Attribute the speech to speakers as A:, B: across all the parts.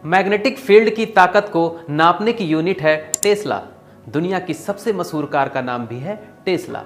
A: Magnetic field की ताकत को नापने की यूनिट है टेस्ला। दुनिया की सबसे मशहूर कार का नाम भी है टेस्ला।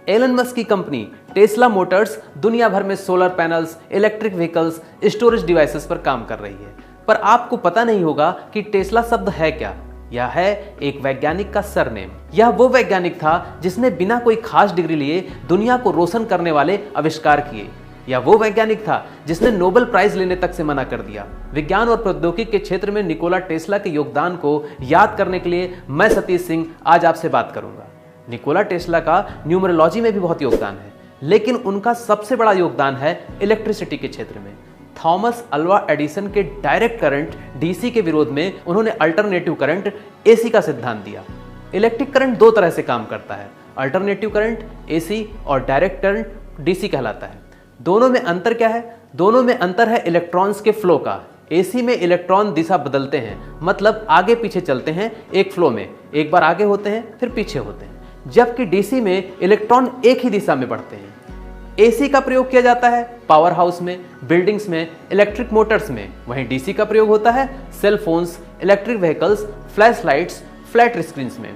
A: एलन मस्क की कंपनी टेस्ला मोटर्स दुनिया भर में solar panels, electric vehicles, storage devices पर काम कर रही है। पर आपको पता नहीं होगा कि टेस्ला शब्द है क्या। यह है एक वैज्ञानिक का सरनेम। यह वो वैज्ञानिक था जिसने बिना कोई खास डिग्री लिए दुनिया को रोशन करने वाले आविष्कार किए। यह वो वैज्ञानिक था जिसने नोबेल प्राइज लेने तक से मना कर दिया। विज्ञान और प्रौद्योगिकी के क्षेत्र में निकोला टेस्ला के योगदान को याद करने के लिए मैं सतीश सिंह आज आपसे बात करूंगा। निकोला टेस्ला का न्यूमरोलॉजी में भी बहुत योगदान है, लेकिन उनका सबसे बड़ा योगदान है इलेक्ट्रिसिटी के क्षेत्र में। थॉमस अल्वा एडिसन के डायरेक्ट करंट डीसी के विरोध में उन्होंने अल्टरनेटिव करंट एसी का सिद्धांत दिया। इलेक्ट्रिक करंट दो तरह से काम करता है, अल्टरनेटिव करंट एसी और डायरेक्ट करंट डीसी कहलाता है। दोनों में अंतर क्या है? दोनों में अंतर है इलेक्ट्रॉन्स के फ्लो का। एसी में इलेक्ट्रॉन दिशा बदलते हैं, मतलब आगे पीछे चलते हैं एक फ्लो में, एक बार आगे होते हैं फिर पीछे होते हैं। जबकि डीसी में इलेक्ट्रॉन एक ही दिशा में बढ़ते हैं। एसी का प्रयोग किया जाता है पावर हाउस में, बिल्डिंग्स में, इलेक्ट्रिक मोटर्स में। वहीं डीसी का प्रयोग होता है cell phones, electric vehicles, flash lights, flat screen में।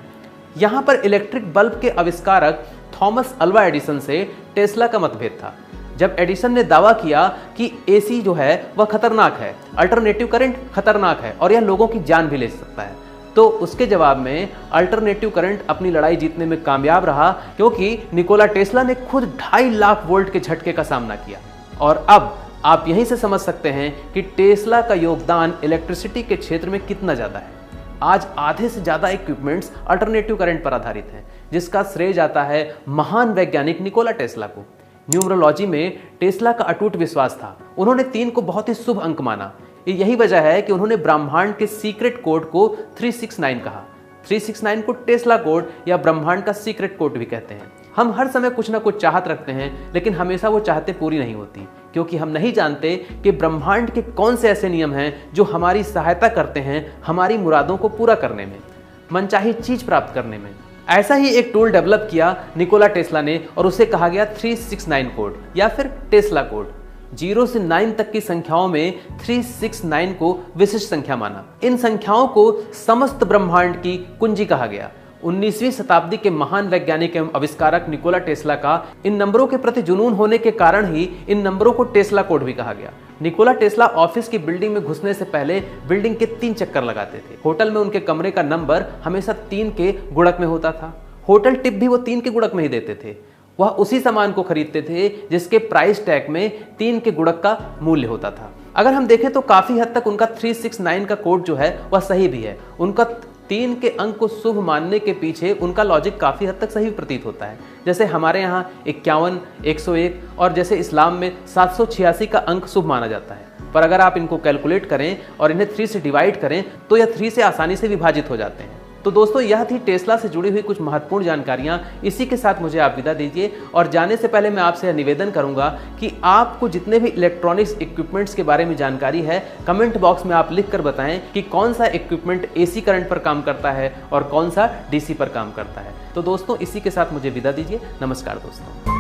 A: यहां पर इलेक्ट्रिक बल्ब के आविष्कारक थॉमस अल्वा एडिसन से टेस्ला का मतभेद था। जब एडिसन ने दावा किया कि एसी जो है वह खतरनाक है, अल्टरनेटिव करंट खतरनाक है और यह लोगों की जान भी ले सकता है, तो उसके जवाब में अल्टरनेटिव करंट अपनी लड़ाई जीतने में कामयाब रहा, क्योंकि निकोला टेस्ला ने खुद 2.5 लाख वोल्ट के झटके का सामना किया। और अब आप यहीं से समझ सकते हैं कि टेस्ला का योगदान इलेक्ट्रिसिटी के क्षेत्र में कितना ज्यादा है। आज आधे से ज्यादा इक्विपमेंट्स अल्टरनेटिव करंट पर आधारित हैं, जिसका श्रेय जाता है महान वैज्ञानिक निकोला टेस्ला को। न्यूमरोलॉजी में टेस्ला का अटूट विश्वास था। उन्होंने 3 को बहुत ही शुभ अंक माना। यही वजह है कि उन्होंने ब्रह्मांड के सीक्रेट कोड को 369 कहा। 369 को टेस्ला कोड या ब्रह्मांड का सीक्रेट कोड भी कहते हैं। हम हर समय कुछ ना कुछ चाहत रखते हैं, लेकिन हमेशा वो चाहते पूरी नहीं होती, क्योंकि हम नहीं जानते कि ब्रह्मांड के कौन से ऐसे नियम हैं जो हमारी सहायता करते हैं हमारी मुरादों को पूरा करने में, मनचाही चीज प्राप्त करने में। ऐसा ही एक टूल डेवलप किया निकोला टेस्ला ने और उसे कहा गया 369 कोड या फिर टेस्ला कोड। 0 से 9 तक की संख्याओं में 369 को विशिष्ट संख्या माना। इन संख्याओं को समस्त ब्रह्मांड की कुंजी कहा गया। 19वीं शताब्दी के महान वैज्ञानिक एवं आविष्कारक निकोला टेस्ला का इन नंबरों के प्रति जुनून होने के कारण ही इन नंबरों को टेस्ला कोड भी कहा गया। निकोला टेस्ला ऑफिस की बिल्डिंग में घुसने से पहले बिल्डिंग के 3 चक्कर लगाते थे। होटल में उनके कमरे का नंबर हमेशा 3 के गुणक में होता था। होटल टिप भी वो 3 के गुणक में ही देते थे। वह उसी सामान को खरीदते थे जिसके प्राइस टैग में 3 के गुणक का मूल्य होता था। अगर हम देखें तो काफी हद तक उनका 369 का कोड जो है वह सही भी है। उनका 3 के अंक को शुभ मानने के पीछे उनका लॉजिक काफी हद तक सही प्रतीत होता है। जैसे हमारे यहाँ 51, 101 और जैसे इस्लाम में 786 का अंक शुभ माना जाता है। पर अगर आप इनको कैलकुलेट करें और इन्हें 3 से डिवाइड करें तो यह 3 से आसानी से विभाजित हो जाते हैं। तो दोस्तों, यह थी टेस्ला से जुड़ी हुई कुछ महत्वपूर्ण जानकारियां। इसी के साथ मुझे आप विदा दीजिए और जाने से पहले मैं आपसे निवेदन करूंगा कि आपको जितने भी इलेक्ट्रॉनिक्स इक्विपमेंट्स के बारे में जानकारी है, कमेंट बॉक्स में आप लिख कर बताएं कि कौन सा इक्विपमेंट एसी करंट पर काम करता है और कौन सा डीसी पर काम करता है। तो दोस्तों, इसी के साथ मुझे विदा दीजिए। नमस्कार दोस्तों।